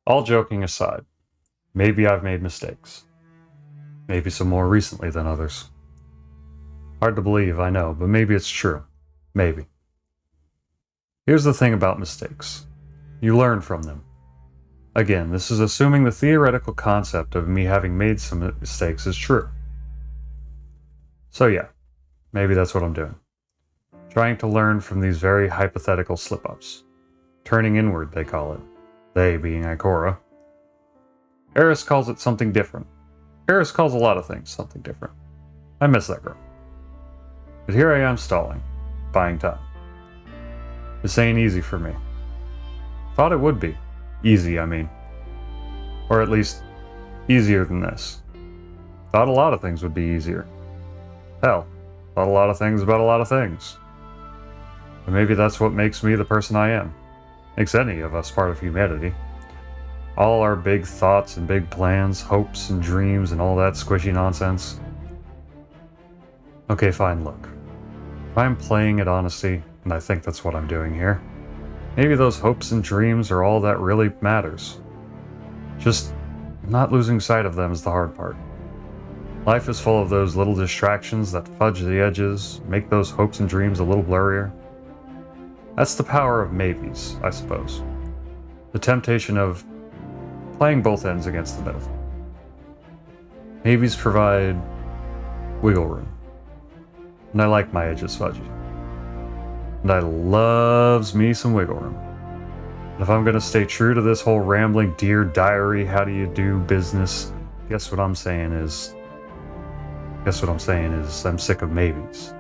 All joking aside, maybe I've made mistakes. Maybe some more recently than others. Hard to believe, I know, but maybe it's true. Maybe. Here's the thing about mistakes. You learn from them. Again, this is assuming the theoretical concept of me having made some mistakes is true. So yeah, maybe that's what I'm doing. Trying to learn from these very hypothetical slip-ups. Turning inward, they call it. They being Ikora. Eris calls it something different. Eris calls a lot of things something different. I miss that girl. But here I am stalling, buying time. This ain't easy for me. Thought it would be. Easy, I mean. Or at least, easier than this. Thought a lot of things would be easier. Hell, thought a lot of things about a lot of things. But maybe that's what makes me the person I am. Makes any of us part of humanity. All our big thoughts and big plans, hopes and dreams and all that squishy nonsense. Okay, fine, look. If I'm playing at honesty, and I think that's what I'm doing here, maybe those hopes and dreams are all that really matters. Just not losing sight of them is the hard part. Life is full of those little distractions that fudge the edges, make those hopes and dreams a little blurrier. That's the power of maybes, I suppose. The temptation of playing both ends against the middle. Maybes provide wiggle room. And I like my edges fudgy. And I loves me some wiggle room. And if I'm gonna stay true to this whole rambling Dear Diary, how do you do business, guess what I'm saying is I'm sick of maybes.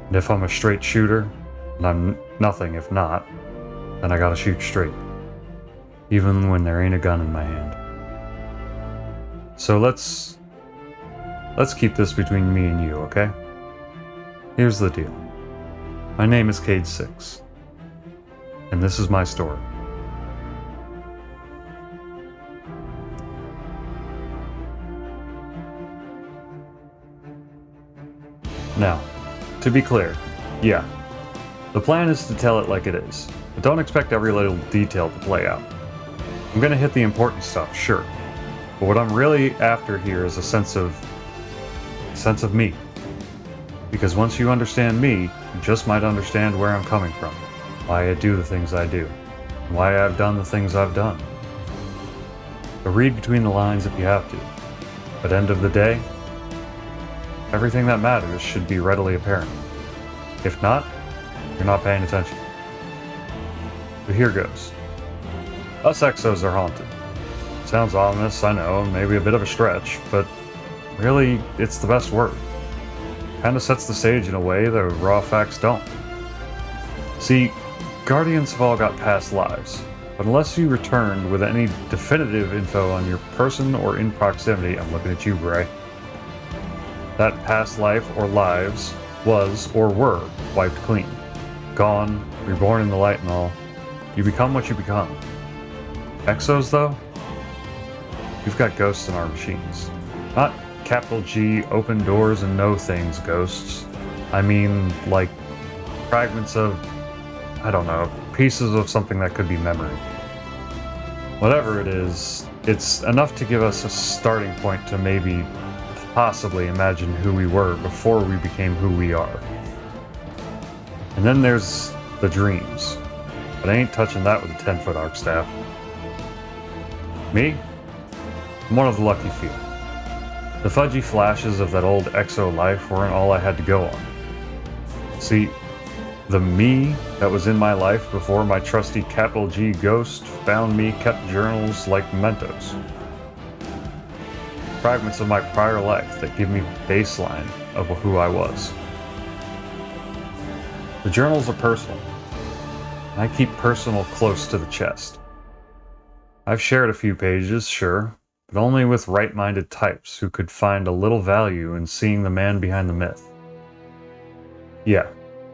And if I'm a straight shooter, and I'm nothing if not, then I gotta shoot straight. Even when there ain't a gun in my hand. So let's keep this between me and you, okay? Here's the deal. My name is Cayde 6. And this is my story. Now, to be clear, yeah, the plan is to tell it like it is, but don't expect every little detail to play out. I'm gonna hit the important stuff, sure, but what I'm really after here is a sense of me. Because once you understand me, you just might understand where I'm coming from, why I do the things I do, and why I've done the things I've done. So read between the lines if you have to, but end of the day, everything that matters should be readily apparent. If not, you're not paying attention. But here goes. Us Exos are haunted. Sounds ominous, I know, maybe a bit of a stretch, but really, it's the best word. Kinda sets the stage in a way the raw facts don't. See, Guardians have all got past lives, but unless you returned with any definitive info on your person or in proximity, I'm looking at you, Bray, that past life or lives was or were wiped clean. Gone, reborn in the light and all. You become what you become. Exos, though? We've got ghosts in our machines. Not capital G, open doors and no things ghosts. I mean, like, fragments of, I don't know, pieces of something that could be memory. Whatever it is, it's enough to give us a starting point to maybe possibly imagine who we were before we became who we are. And then there's the dreams. But I ain't touching that with a 10-foot arc staff. Me? I'm one of the lucky few. The fudgy flashes of that old exo life weren't all I had to go on. See, the me that was in my life before my trusty capital G ghost found me kept journals like mementos. Fragments of my prior life that give me baseline of who I was. The journals are personal, and I keep personal close to the chest. I've shared a few pages, sure, but only with right-minded types who could find a little value in seeing the man behind the myth. Yeah,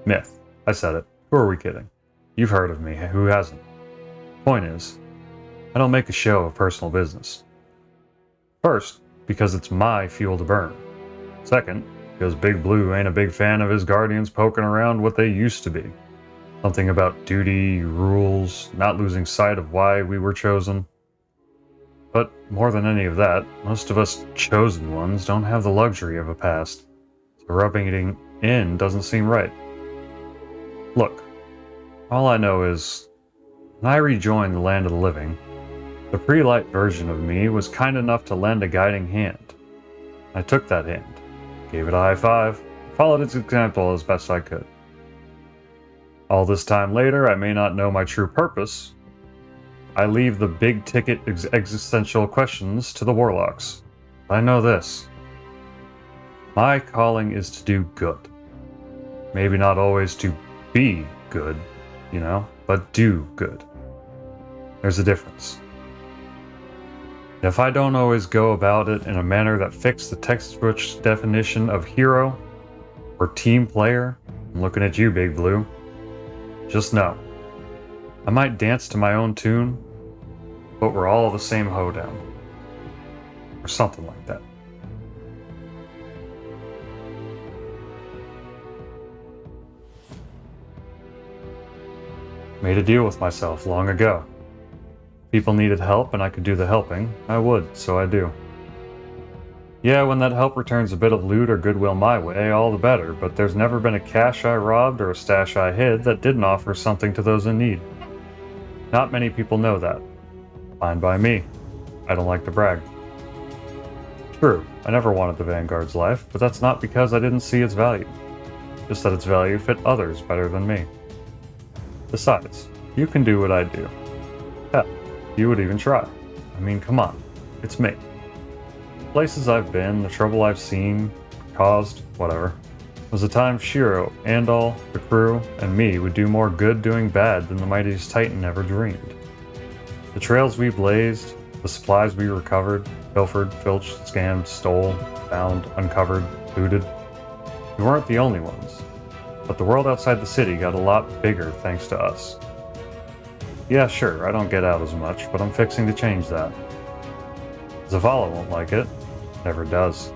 myth. I said it. Who are we kidding? You've heard of me, who hasn't? Point is, I don't make a show of personal business. First, because it's my fuel to burn. Second, because Big Blue ain't a big fan of his guardians poking around what they used to be. Something about duty, rules, not losing sight of why we were chosen. But more than any of that, most of us chosen ones don't have the luxury of a past, so rubbing it in doesn't seem right. Look, all I know is, when I rejoined the land of the living, the pre-light version of me was kind enough to lend a guiding hand. I took that hand, gave it a high five, followed its example as best I could. All this time later, I may not know my true purpose. I leave the big-ticket existential questions to the warlocks. But I know this. My calling is to do good. Maybe not always to be good, but do good. There's a difference. If I don't always go about it in a manner that fits the textbook definition of hero or team player, I'm looking at you, Big Blue. Just know, I might dance to my own tune, but we're all the same hoedown. Or something like that. Made a deal with myself long ago. People needed help and I could do the helping, I would, so I do. Yeah, when that help returns a bit of loot or goodwill my way, all the better, but there's never been a cache I robbed or a stash I hid that didn't offer something to those in need. Not many people know that. Fine by me. I don't like to brag. True, I never wanted the Vanguard's life, but that's not because I didn't see its value. Just that its value fit others better than me. Besides, you can do what I do. Hell, you would even try. I mean, come on. It's me. Places I've been, the trouble I've seen, caused, whatever, was a time Shiro, Andal, the crew, and me would do more good doing bad than the mightiest Titan ever dreamed. The trails we blazed, the supplies we recovered, pilfered, filched, scammed, stole, found, uncovered, looted. We weren't the only ones, but the world outside the city got a lot bigger thanks to us. Yeah, sure, I don't get out as much, but I'm fixing to change that. Zavala won't like it. Never does.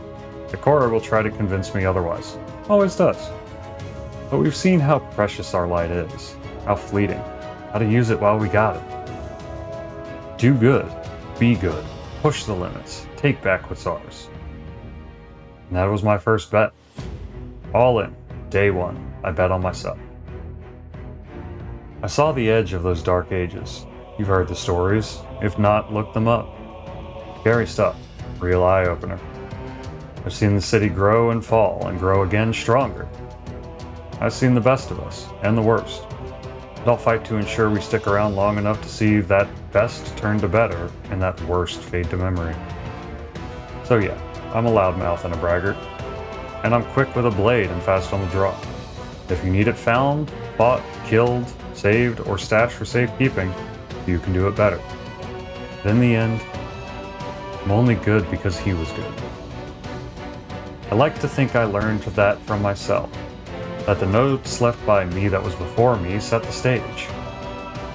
Ikora will try to convince me otherwise. Always does. But we've seen how precious our light is, how fleeting, how to use it while we got it. Do good, be good, push the limits, take back what's ours. And that was my first bet. All in, day one, I bet on myself. I saw the edge of those dark ages. You've heard the stories. If not, look them up. Scary stuff. Real eye-opener. I've seen the city grow and fall and grow again stronger. I've seen the best of us, and the worst. But I'll fight to ensure we stick around long enough to see that best turn to better and that worst fade to memory. So yeah, I'm a loudmouth and a braggart. And I'm quick with a blade and fast on the draw. If you need it found, fought, killed, saved, or stashed for safekeeping, you can do it better. But in the end, I'm only good because he was good. I like to think I learned that from myself, that the notes left by me that was before me set the stage.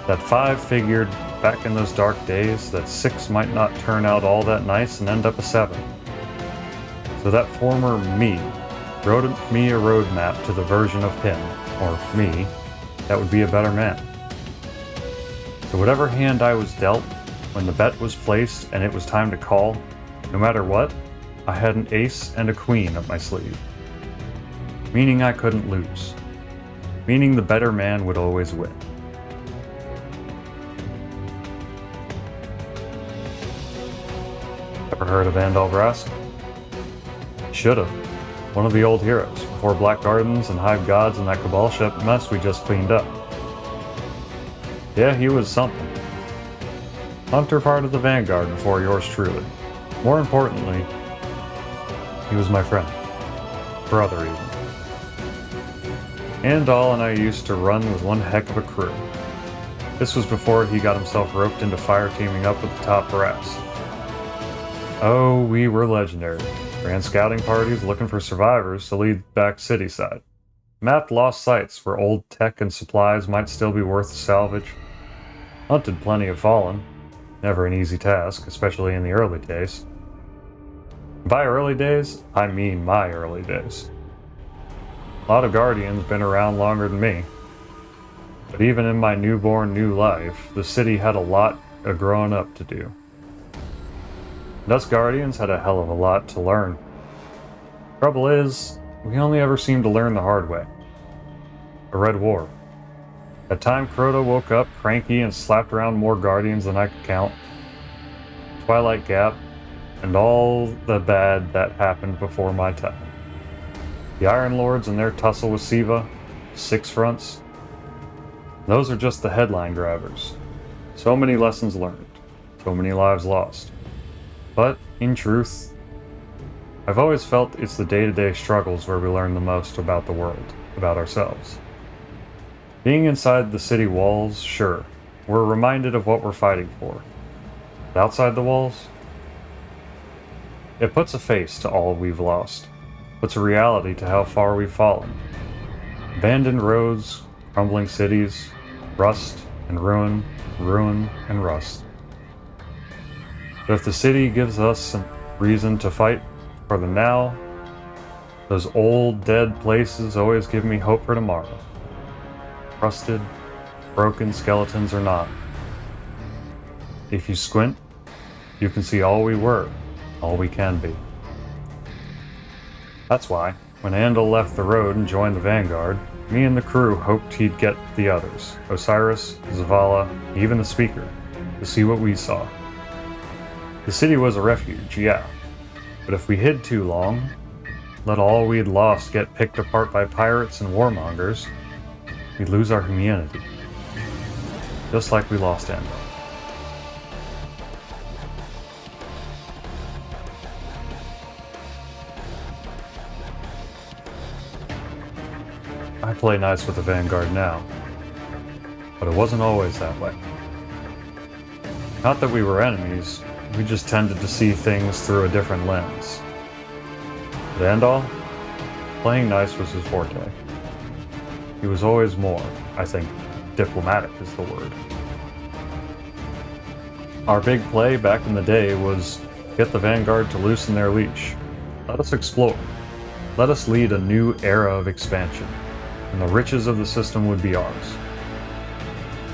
That 5 figured back in those dark days that 6 might not turn out all that nice and end up a 7. So that former me wrote me a roadmap to the version of him, or me, that would be a better man. So whatever hand I was dealt, when the bet was placed and it was time to call, no matter what, I had an ace and a queen up my sleeve. Meaning I couldn't lose. Meaning the better man would always win. Ever heard of Andal Brask? Should've. One of the old heroes, before Black Gardens and Hive Gods and that Cabal ship mess we just cleaned up. Yeah, he was something. Hunter part of the Vanguard before yours truly. More importantly, he was my friend. Brother even. Andal and I used to run with one heck of a crew. This was before he got himself roped into fire teaming up with the top brass. Oh, we were legendary. Ran scouting parties looking for survivors to lead back city side. Mapped lost sites where old tech and supplies might still be worth salvage. Hunted plenty of fallen. Never an easy task, especially in the early days. By early days, I mean my early days. A lot of Guardians been around longer than me. But even in my newborn new life, the city had a lot of growing up to do. And us Guardians had a hell of a lot to learn. Trouble is, we only ever seemed to learn the hard way. A Red War. That time Crota woke up cranky and slapped around more Guardians than I could count. Twilight Gap, and all the bad that happened before my time. The Iron Lords and their tussle with Siva, Six Fronts. Those are just the headline grabbers. So many lessons learned, so many lives lost. But, in truth, I've always felt it's the day-to-day struggles where we learn the most about the world, about ourselves. Being inside the city walls, sure, we're reminded of what we're fighting for. But outside the walls, it puts a face to all we've lost, puts a reality to how far we've fallen. Abandoned roads, crumbling cities, rust and ruin, ruin and rust. But if the city gives us some reason to fight for the now, those old dead places always give me hope for tomorrow. Rusted, broken skeletons or not. If you squint, you can see all we were, all we can be. That's why, when Andal left the road and joined the Vanguard, me and the crew hoped he'd get the others, Osiris, Zavala, even the Speaker, to see what we saw. The city was a refuge, yeah, but if we hid too long, let all we'd lost get picked apart by pirates and warmongers, we'd lose our humanity. Just like we lost Andal. I play nice with the Vanguard now, but it wasn't always that way. Not that we were enemies, we just tended to see things through a different lens. But Andal, playing nice was his forte. He was always more, I think, diplomatic is the word. Our big play back in the day was get the Vanguard to loosen their leash. Let us explore. Let us lead a new era of expansion, and the riches of the system would be ours.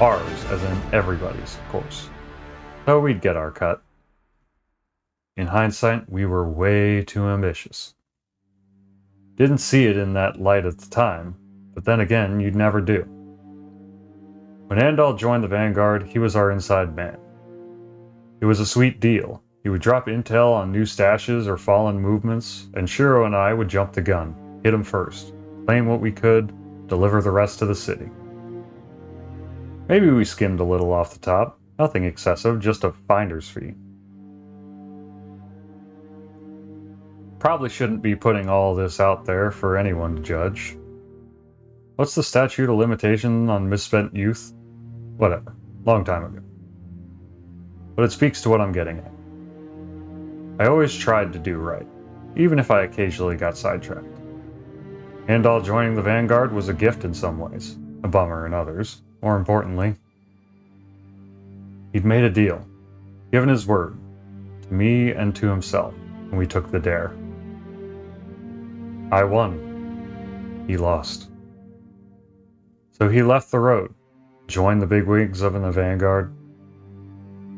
Ours, as in everybody's, of course. So we'd get our cut. In hindsight, we were way too ambitious. Didn't see it in that light at the time, but then again, you'd never do. When Andal joined the Vanguard, he was our inside man. It was a sweet deal. He would drop intel on new stashes or fallen movements, and Shiro and I would jump the gun, hit him first, claim what we could, deliver the rest to the city. Maybe we skimmed a little off the top, nothing excessive, just a finder's fee. Probably shouldn't be putting all this out there for anyone to judge. What's the statute of limitation on misspent youth? Whatever. Long time ago. But it speaks to what I'm getting at. I always tried to do right, even if I occasionally got sidetracked. Andal joining the Vanguard was a gift in some ways, a bummer in others. More importantly, he'd made a deal, given his word, to me and to himself, and we took the dare. I won. He lost. So he left the road, joined the bigwigs of the Vanguard,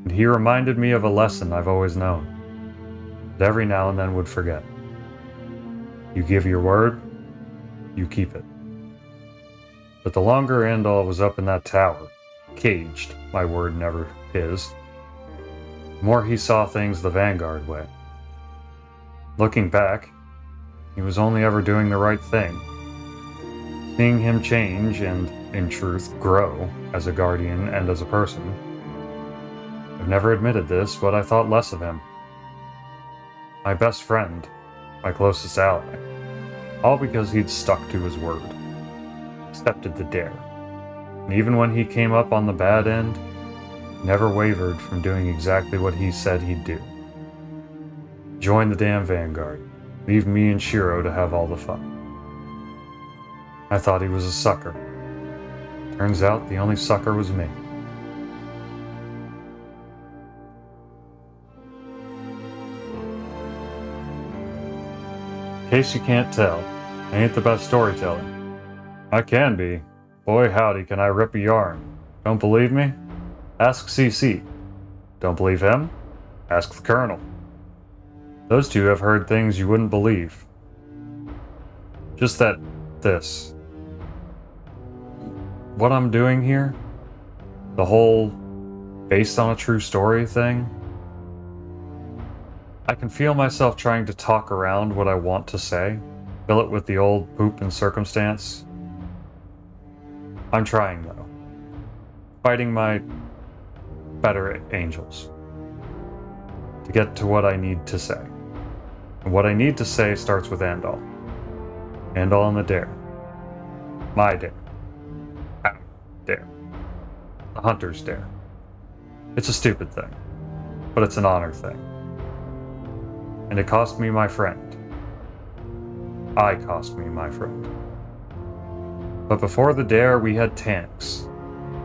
and he reminded me of a lesson I've always known, that every now and then would forget. You give your word, you keep it. But the longer Andal was up in that tower, caged, my word never his, the more he saw things the Vanguard way. Looking back, he was only ever doing the right thing. Seeing him change and, in truth, grow as a Guardian and as a person. I've never admitted this, but I thought less of him. My best friend, my closest ally, all because he'd stuck to his word, accepted the dare, and even when he came up on the bad end, never wavered from doing exactly what he said he'd do. Join the damn Vanguard. Leave me and Shiro to have all the fun. I thought he was a sucker. Turns out the only sucker was me. In case you can't tell, I ain't the best storyteller. I can be, Boy howdy, can I rip a yarn. Don't believe me? Ask CC. Don't believe him? Ask the Colonel. Those two have heard things you wouldn't believe. Just that this. What I'm doing here? The whole based on a true story thing? I can feel myself trying to talk around what I want to say, fill it with the old poop and circumstance. I'm trying though. Fighting my better angels to get to what I need to say. And what I need to say starts with Andal. Andal and the dare. My dare. Our dare. The hunter's dare. It's a stupid thing, but it's an honor thing. And it cost me my friend. I cost me my friend. But before the dare, we had Taniks.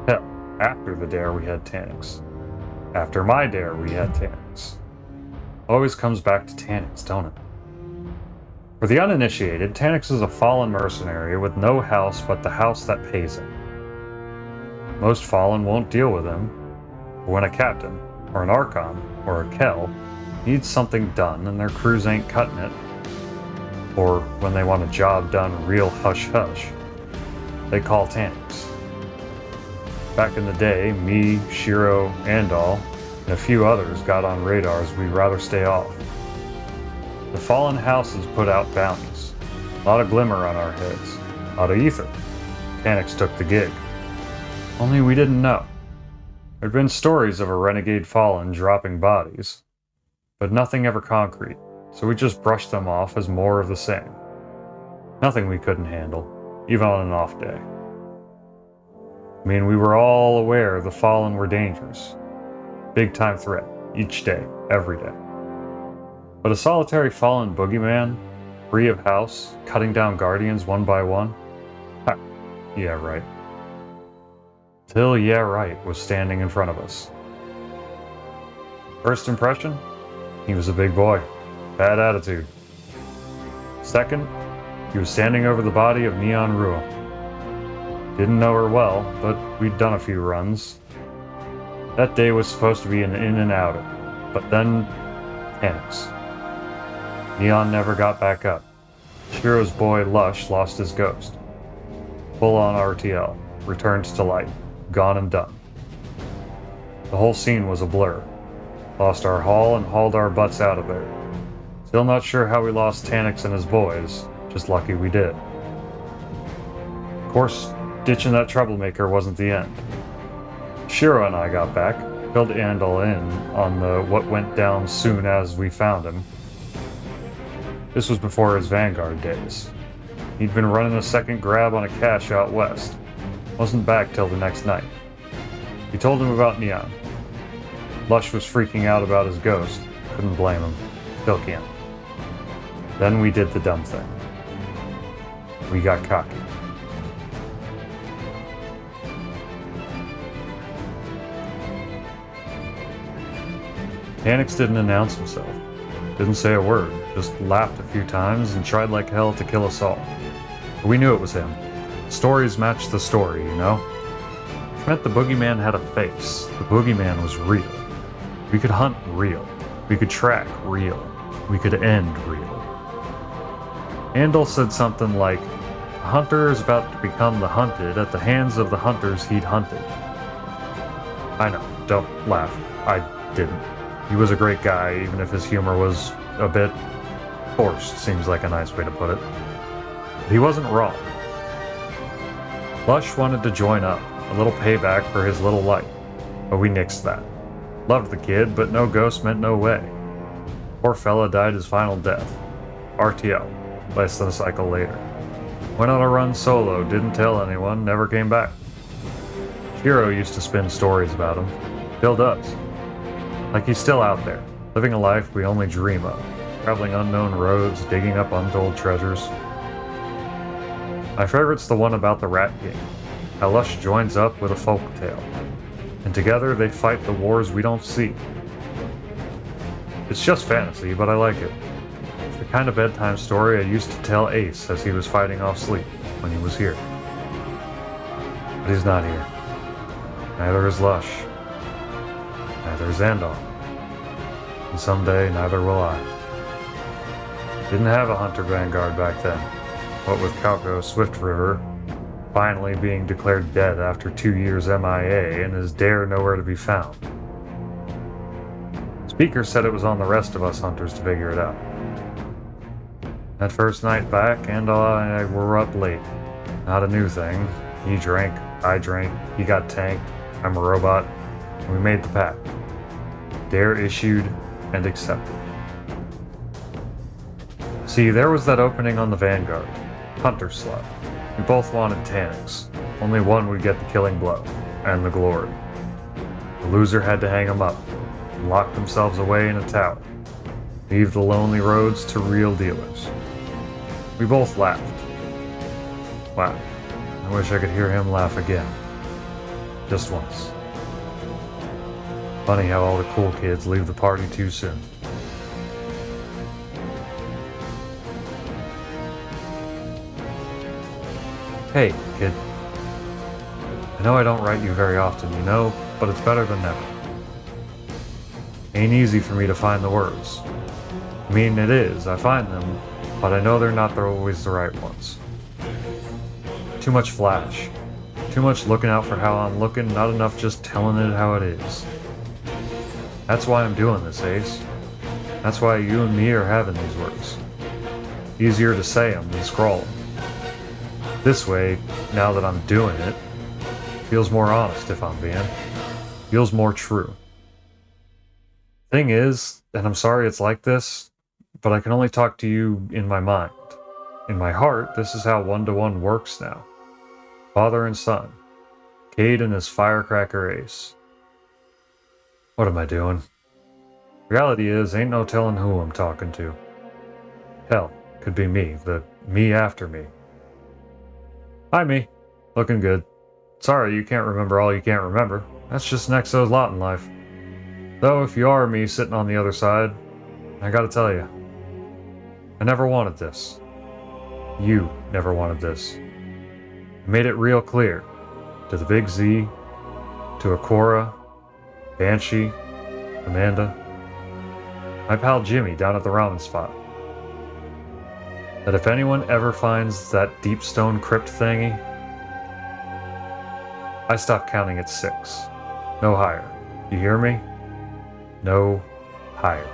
Hell, after the dare, we had Taniks. After my dare, we had Taniks. Always comes back to Taniks, don't it? For the uninitiated, Taniks is a fallen mercenary with no house but the house that pays him. Most fallen won't deal with him, but when a captain, or an archon, or a kell needs something done and their crews ain't cutting it, or when they want a job done real hush-hush, they call Taniks. Back in the day, me, Shiro, Andal, and a few others got on radars we'd rather stay off. The fallen houses put out bounties. A lot of glimmer on our heads. A lot of ether. Taniks took the gig. Only we didn't know. There'd been stories of a renegade fallen dropping bodies, but nothing ever concrete, so we just brushed them off as more of the same. Nothing we couldn't handle, even on an off day. I mean, we were all aware the fallen were dangerous. Big time threat, each day, every day. But a solitary fallen boogeyman, free of house, cutting down guardians one by one? Ha, yeah right. Till yeah right was standing in front of us. First impression? He was a big boy. Bad attitude. Second, he was standing over the body of Neon Rua. Didn't know her well, but we'd done a few runs. That day was supposed to be an in and outer, but then Taniks. Neon never got back up. Shiro's boy Lush lost his ghost. Full on RTL, returns to light, gone and done. The whole scene was a blur. Lost our haul and hauled our butts out of there. Still not sure how we lost Taniks and his boys, just lucky we did. Of course, ditching that troublemaker wasn't the end. Shiro and I got back, filled Andal in on the what went down soon as we found him. This was before his Vanguard days. He'd been running a second grab on a cache out west. Wasn't back till the next night. He told him about Neon. Lush was freaking out about his ghost. Couldn't blame him. Still can't. Then we did the dumb thing. We got cocky. Taniks didn't announce himself. Didn't say a word. Just laughed a few times and tried like hell to kill us all. But we knew it was him. Stories matched the story, you know? Which meant the boogeyman had a face. The boogeyman was real. We could hunt real. We could track real. We could end real. Andal said something like, "The hunter is about to become the hunted at the hands of the hunters he'd hunted." I know, don't laugh. I didn't. He was a great guy, even if his humor was a bit forced, seems like a nice way to put it. But he wasn't wrong. Lush wanted to join up, a little payback for his little light, but we nixed that. Loved the kid, but no ghost meant no way. Poor fella died his final death. RTL, less than a cycle later. Went on a run solo, didn't tell anyone, never came back. Shiro used to spin stories about him. Still does. Like he's still out there, living a life we only dream of, traveling unknown roads, digging up untold treasures. My favorite's the one about the Rat King, how Lush joins up with a folktale, and together they fight the wars we don't see. It's just fantasy, but I like it. It's the kind of bedtime story I used to tell Ace as he was fighting off sleep when he was here. But he's not here. Neither is Lush. Neither is Andon. And someday, neither will I. Didn't have a hunter vanguard back then. What with Calco Swift River finally being declared dead after 2 years MIA and his dare nowhere to be found. Speaker said it was on the rest of us hunters to figure it out. That first night back, Andal and I were up late. Not a new thing. He drank, I drank, he got tanked, I'm a robot, and we made the pact. Dare issued and accepted. See, there was that opening on the Vanguard. Hunter slot. We both wanted Taniks. Only one would get the killing blow, and the glory. The loser had to hang him up, and lock themselves away in a tower. Leave the lonely roads to real dealers. We both laughed. Wow, I wish I could hear him laugh again. Just once. Funny how all the cool kids leave the party too soon. Hey, kid. I know I don't write you very often, you know, but it's better than never. Ain't easy for me to find the words. I mean, it is, I find them, but I know they're not always the right ones. Too much flash. Too much looking out for how I'm looking, not enough just telling it how it is. That's why I'm doing this, Ace. That's why you and me are having these words. Easier to say them than scroll them. This way, now that I'm doing it, feels more honest if I'm being. Feels more true. Thing is, and I'm sorry it's like this, but I can only talk to you in my mind. In my heart, this is how one-to-one works now. Father and son. Cayde and his firecracker Ace. What am I doing? Reality is, ain't no telling who I'm talking to. Hell, could be me, the me after me. Hi, me. Looking good. Sorry you can't remember all you can't remember. That's just Nexo's lot in life. Though if you are me sitting on the other side, I gotta tell you, I never wanted this. You never wanted this. I made it real clear. To the Big Z, to Akora, Banshee, Amanda, my pal Jimmy down at the ramen spot. That if anyone ever finds that deep stone crypt thingy, I stop counting at 6. No higher. You hear me? No higher.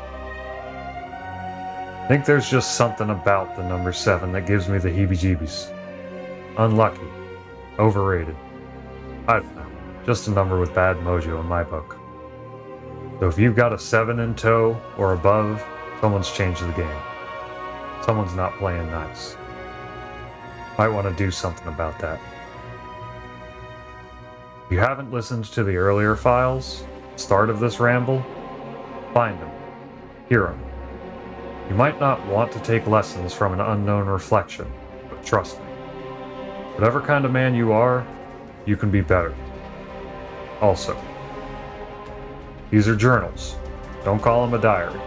I think there's just something about the number 7 that gives me the heebie-jeebies. Unlucky. Overrated. I don't know. Just a number with bad mojo in my book. So if you've got a 7 in tow or above, someone's changed the game. Someone's not playing nice. Might want to do something about that. If you haven't listened to the earlier files, start of this ramble, find them. Hear them. You might not want to take lessons from an unknown reflection, but trust me. Whatever kind of man you are, you can be better. Also, these are journals. Don't call them a diary.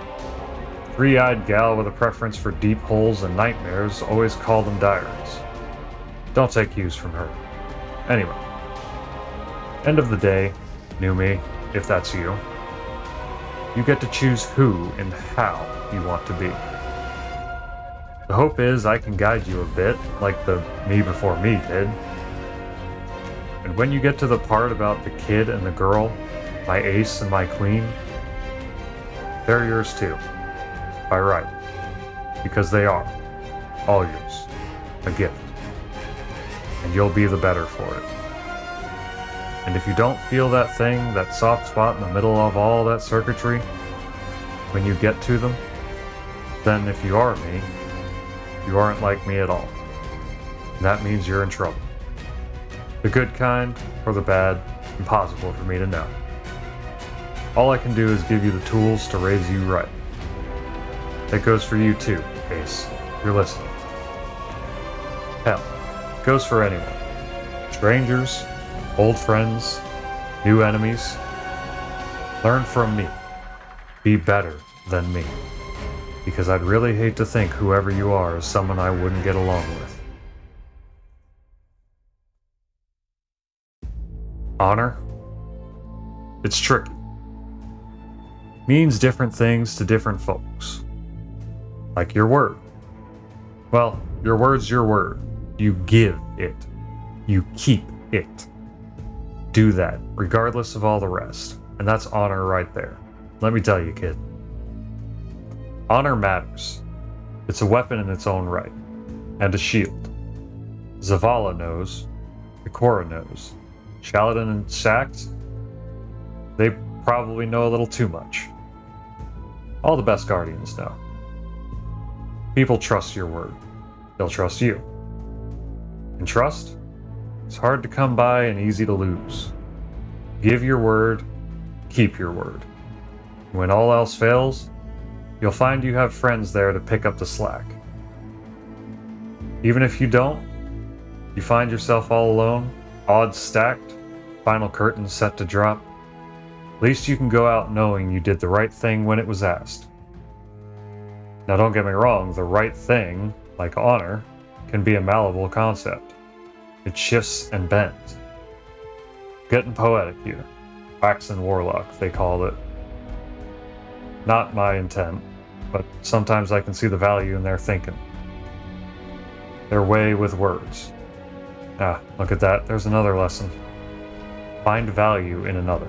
Three-eyed gal with a preference for deep holes and nightmares always called them diaries. Don't take cues from her. Anyway, end of the day, new me, if that's you, you get to choose who and how you want to be. The hope is I can guide you a bit, like the me before me did. And when you get to the part about the kid and the girl, my ace and my queen, they're yours too. By right. Because they are. All yours. A gift. And you'll be the better for it. And if you don't feel that thing, that soft spot in the middle of all that circuitry, when you get to them, then if you are me, you aren't like me at all. And that means you're in trouble. The good kind, or the bad, impossible for me to know. All I can do is give you the tools to raise you right. That goes for you too, Ace. You're listening. Hell, it goes for anyone. Strangers, old friends, new enemies. Learn from me. Be better than me. Because I'd really hate to think whoever you are is someone I wouldn't get along with. Honor? It's tricky. Means different things to different folks. Like your word. Well, your word's your word. You give it. You keep it. Do that, regardless of all the rest. And that's honor right there. Let me tell you, kid. Honor matters. It's a weapon in its own right. And a shield. Zavala knows. Ikora knows. Shaladin and Sax, they probably know a little too much. All the best guardians know. People trust your word. They'll trust you. And trust? It's hard to come by and easy to lose. Give your word, keep your word. When all else fails, you'll find you have friends there to pick up the slack. Even if you don't, you find yourself all alone, odds stacked, final curtain set to drop. At least you can go out knowing you did the right thing when it was asked. Now don't get me wrong, the right thing, like honor, can be a malleable concept. It shifts and bends. Getting poetic here. Waxen warlock, they called it. Not my intent, but sometimes I can see the value in their thinking. Their way with words. Ah, look at that, there's another lesson. Find value in another.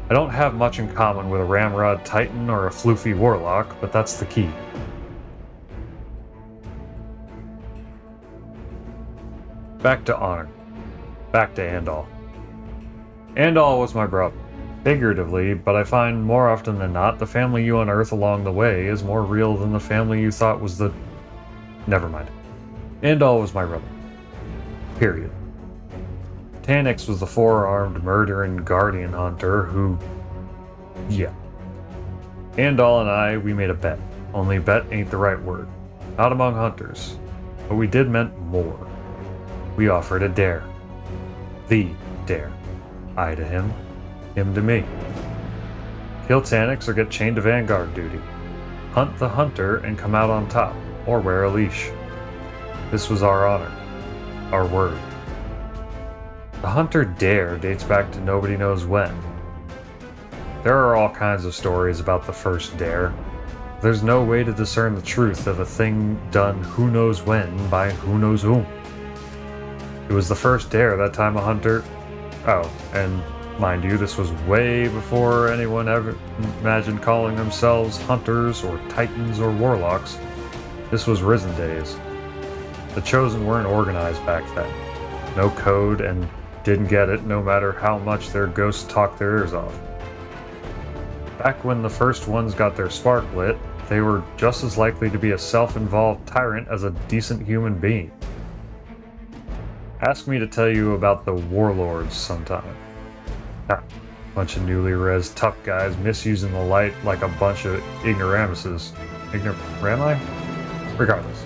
I don't have much in common with a Ramrod Titan or a floofy Warlock, but that's the key. Back to honor. Back to Andal. Andal was my brother. Figuratively, but I find more often than not the family you unearth along the way is more real than the family you thought was the... Never mind. Andal was my brother. Period. Tanix was the four-armed murdering guardian hunter who... Yeah. Andal and I, we made a bet. Only bet ain't the right word. Not among hunters. But we did meant more. We offered a dare. The dare. I to him to me. Kill Tanix or get chained to Vanguard duty. Hunt the hunter and come out on top, or wear a leash. This was our honor. Our word. The hunter dare dates back to nobody knows when. There are all kinds of stories about the first dare. There's no way to discern the truth of a thing done who knows when by who knows whom. It was the first dare that time a hunter... Oh, and mind you, this was way before anyone ever imagined calling themselves hunters or titans or warlocks. This was Risen days. The Chosen weren't organized back then. No code, and didn't get it no matter how much their ghosts talked their ears off. Back when the first ones got their spark lit, they were just as likely to be a self-involved tyrant as a decent human being. Ask me to tell you about the warlords sometime. Bunch of newly res tough guys misusing the light like a bunch of ignoramuses. Ignorami? Regardless,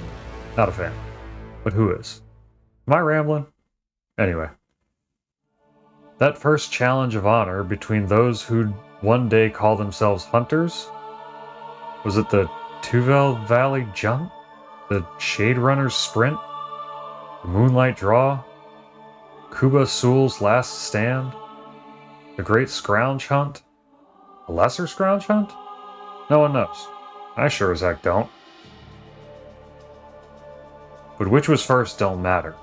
not a fan. But who is? Am I rambling? Anyway. That first challenge of honor between those who'd one day call themselves hunters? Was it the Tuvel Valley Jump? The Shade Runner's Sprint? The Moonlight Draw? Kuba Sewell's Last Stand? The Great Scrounge Hunt? A Lesser Scrounge Hunt? No one knows. I sure as heck don't. But which was first don't matter.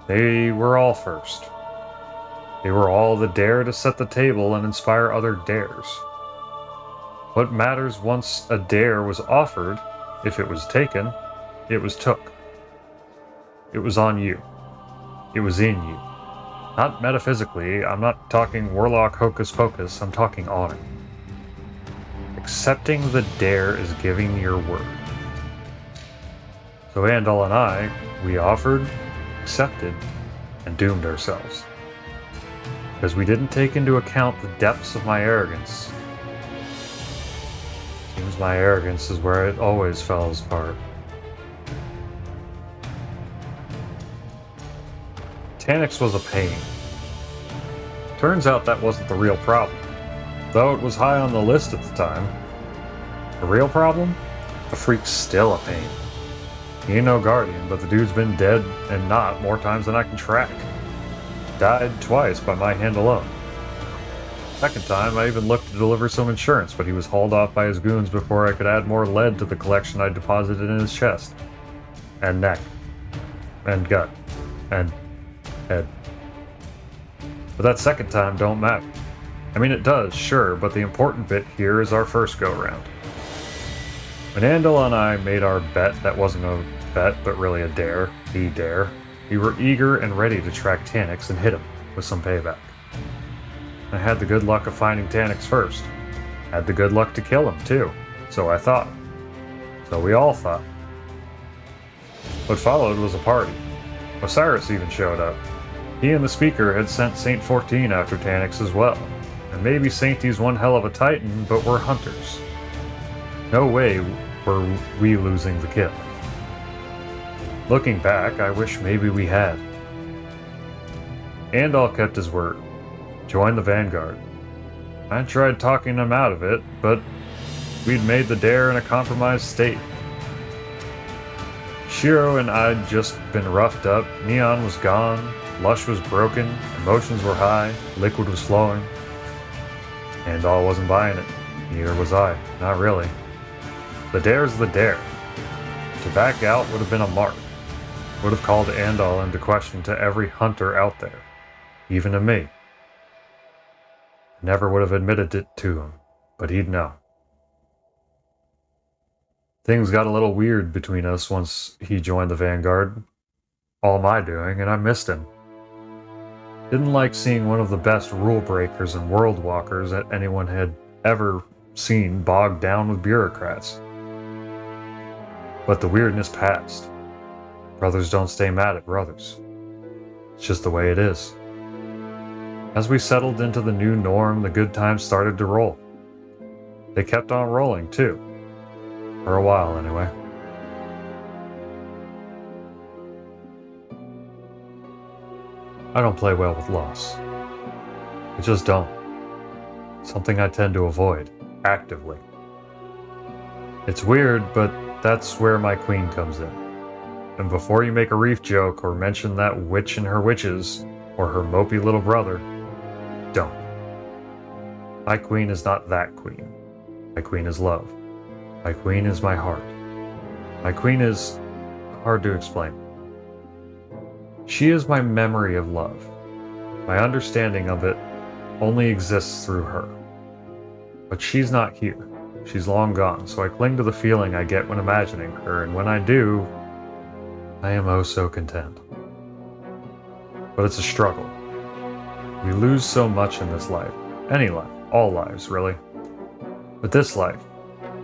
They were all first. They were all the dare to set the table and inspire other dares. What matters once a dare was offered, if it was taken, it was took. It was on you. It was in you. Not metaphysically, I'm not talking warlock hocus pocus, I'm talking honor. Accepting the dare is giving your word. So Andal and I, we offered, accepted, and doomed ourselves. Because we didn't take into account the depths of my arrogance. Seems my arrogance is where it always falls apart. Tanix was a pain. Turns out that wasn't the real problem, though it was high on the list at the time. The real problem? The freak's still a pain. He ain't no guardian, but the dude's been dead and not more times than I can track. Died twice by my hand alone. Second time, I even looked to deliver some insurance, but he was hauled off by his goons before I could add more lead to the collection I deposited in his chest. And neck. And gut. And head. But that second time don't matter. I mean, it does, sure, but the important bit here is our first go-round. When Andal and I made our bet that wasn't a bet, but really a dare, the dare, we were eager and ready to track Tannix and hit him with some payback. I had the good luck of finding Tannix first. Had the good luck to kill him, too. So I thought. So we all thought. What followed was a party. Osiris even showed up. He and the speaker had sent Saint 14 after Tannix as well. And maybe Saintie's one hell of a titan, but we're hunters. No way were we losing the kill. Looking back, I wish maybe we had. Andal kept his word. Joined the Vanguard. I tried talking him out of it, but we'd made the dare in a compromised state. Shiro and I'd just been roughed up, Neon was gone, Lush was broken, emotions were high, liquid was flowing. Andal wasn't buying it. Neither was I. Not really. The dare's the dare. To back out would have been a mark. Would have called Andal into question to every hunter out there. Even to me. Never would have admitted it to him, but he'd know. Things got a little weird between us once he joined the Vanguard. All my doing, and I missed him. Didn't like seeing one of the best rule breakers and world walkers that anyone had ever seen bogged down with bureaucrats. But the weirdness passed. Brothers don't stay mad at brothers. It's just the way it is. As we settled into the new norm, the good times started to roll. They kept on rolling, too. For a while, anyway. I don't play well with loss. I just don't. Something I tend to avoid, actively. It's weird, but that's where my queen comes in. And before you make a reef joke or mention that witch and her witches, or her mopey little brother, don't. My queen is not that queen. My queen is love. My queen is my heart. My queen is hard to explain. She is my memory of love. My understanding of it only exists through her. But she's not here. She's long gone, so I cling to the feeling I get when imagining her, and when I do, I am oh so content. But it's a struggle. We lose so much in this life. Any life. All lives, really. But this life,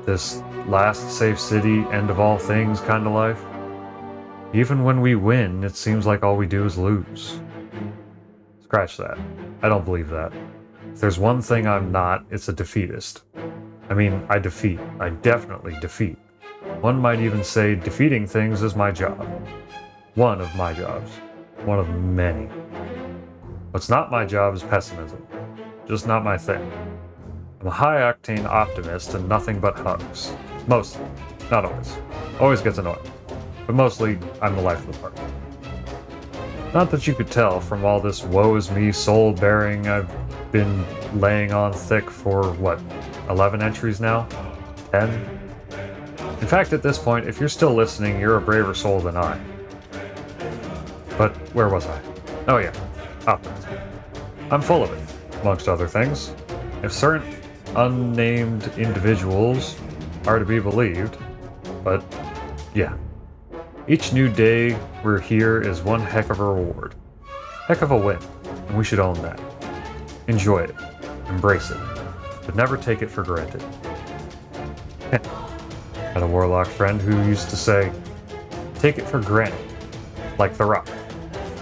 this last safe city, end of all things kind of life, even when we win, it seems like all we do is lose. Scratch that. I don't believe that. If there's one thing I'm not, it's a defeatist. I mean, I defeat. I definitely defeat. One might even say defeating things is my job. One of my jobs. One of many. What's not my job is pessimism. Just not my thing. I'm a high-octane optimist and nothing but hugs. Mostly. Not always. Always gets annoying. But mostly, I'm the life of the party. Not that you could tell from all this woe is me soul-bearing I've been laying on thick for, 11 entries now? 10? In fact, at this point, if you're still listening, you're a braver soul than I. But where was I? Oh yeah, optimism. I'm full of it, amongst other things. If certain unnamed individuals are to be believed, but yeah. Each new day we're here is one heck of a reward. Heck of a win, and we should own that. Enjoy it. Embrace it. But never take it for granted. Had a warlock friend who used to say, take it for granted. Like The Rock.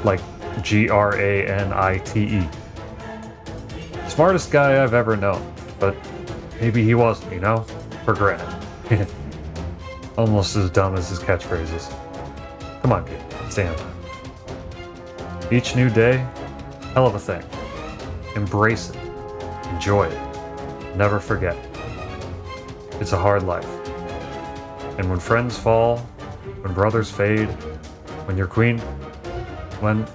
Like Granite. Smartest guy I've ever known, but maybe he wasn't, For granted. Almost as dumb as his catchphrases. Come on, kid. Stand up. Each new day, hell of a thing. Embrace it. Enjoy it. Never forget. It's a hard life. And when friends fall, when brothers fade, when your queen, when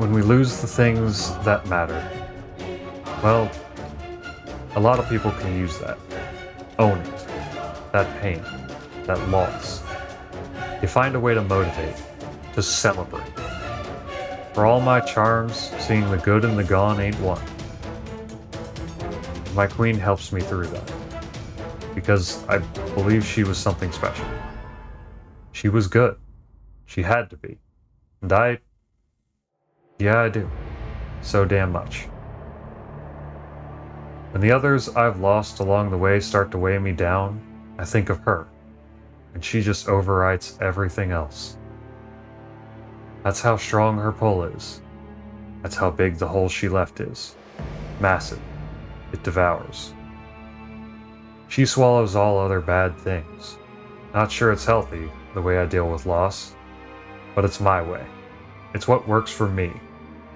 When we lose the things that matter, well, a lot of people can use that. Own it. That pain. That loss. You find a way to motivate. To celebrate. For all my charms, seeing the good in the gone ain't one. My queen helps me through that. Because I believe she was something special. She was good. She had to be. And I do. So damn much. When the others I've lost along the way start to weigh me down, I think of her. And she just overwrites everything else. That's how strong her pull is. That's how big the hole she left is. Massive. It devours. She swallows all other bad things. Not sure it's healthy, the way I deal with loss, but it's my way. It's what works for me,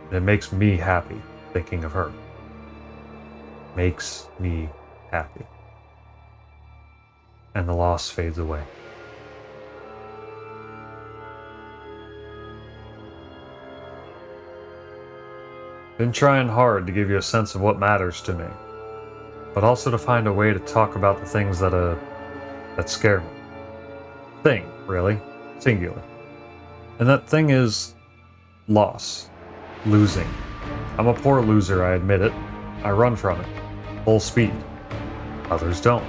and it makes me happy thinking of her. Makes me happy. And the loss fades away. Been trying hard to give you a sense of what matters to me, but also to find a way to talk about the things that scare me. Thing, really, singular. And that thing is loss, losing. I'm a poor loser, I admit it. I run from it, full speed. Others don't.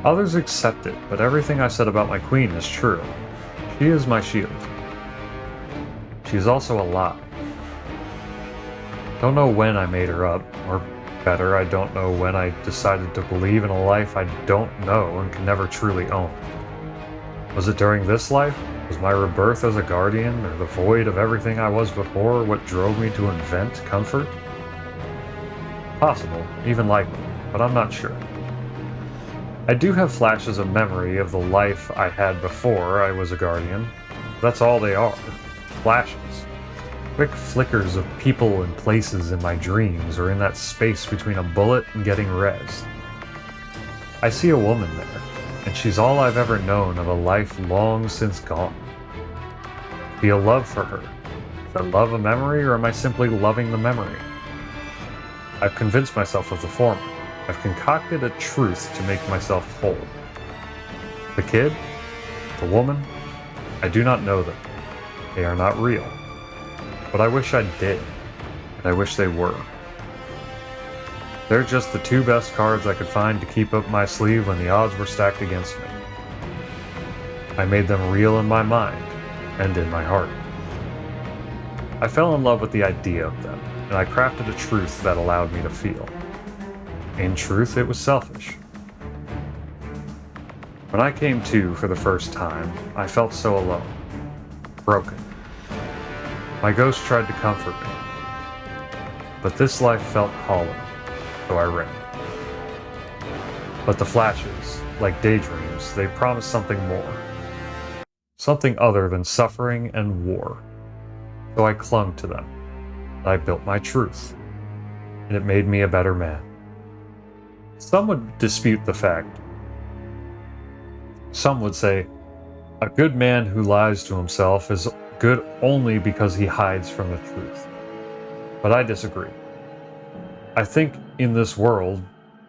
Others accept it, but everything I said about my queen is true. She is my shield. She is also a lie. Don't know when I made her up, or better, I don't know when I decided to believe in a life I don't know and can never truly own. Was it during this life? Was my rebirth as a guardian, or the void of everything I was before, what drove me to invent comfort? Possible, even likely, but I'm not sure. I do have flashes of memory of the life I had before I was a guardian. That's all they are. Flashes. Quick flickers of people and places in my dreams, or in that space between a bullet and getting res. I see a woman there, and she's all I've ever known of a life long since gone. Feel love for her. Is that love a memory, or am I simply loving the memory? I've convinced myself of the former. I've concocted a truth to make myself whole. The kid? The woman? I do not know them. They are not real. But I wish I did, and I wish they were. They're just the two best cards I could find to keep up my sleeve when the odds were stacked against me. I made them real in my mind, and in my heart. I fell in love with the idea of them, and I crafted a truth that allowed me to feel. In truth, it was selfish. When I came to for the first time, I felt so alone, broken. My ghost tried to comfort me, but this life felt hollow, so I ran. But the flashes, like daydreams, they promised something more. Something other than suffering and war. So I clung to them. I built my truth, and it made me a better man. Some would dispute the fact. Some would say, a good man who lies to himself is good only because he hides from the truth. But I disagree. I think in this world,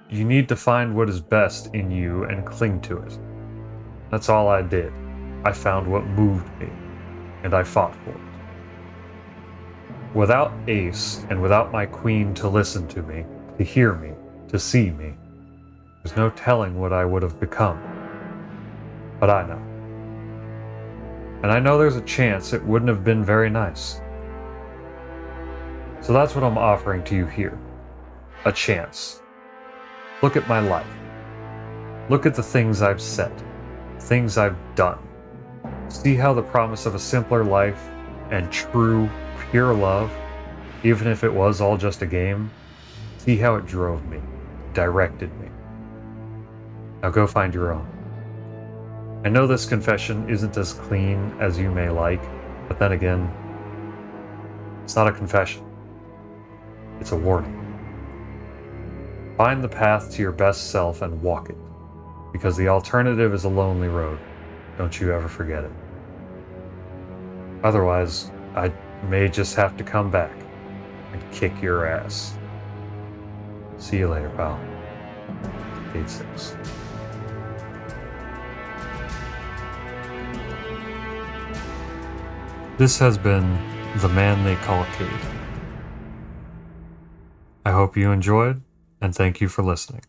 you need to find what is best in you and cling to it. That's all I did. I found what moved me, and I fought for it. Without Ace, and without my queen to listen to me, to hear me, to see me, there's no telling what I would have become. But I know. And I know there's a chance it wouldn't have been very nice. So that's what I'm offering to you here. A chance. Look at my life. Look at the things I've said, things I've done. See how the promise of a simpler life and true, pure love, even if it was all just a game, see how it drove me, directed me. Now go find your own. I know this confession isn't as clean as you may like, but then again, it's not a confession. It's a warning. Find the path to your best self and walk it, because the alternative is a lonely road. Don't you ever forget it. Otherwise, I may just have to come back and kick your ass. See you later, pal. Cayde 6. This has been The Man They Call Cayde. I hope you enjoyed, and thank you for listening.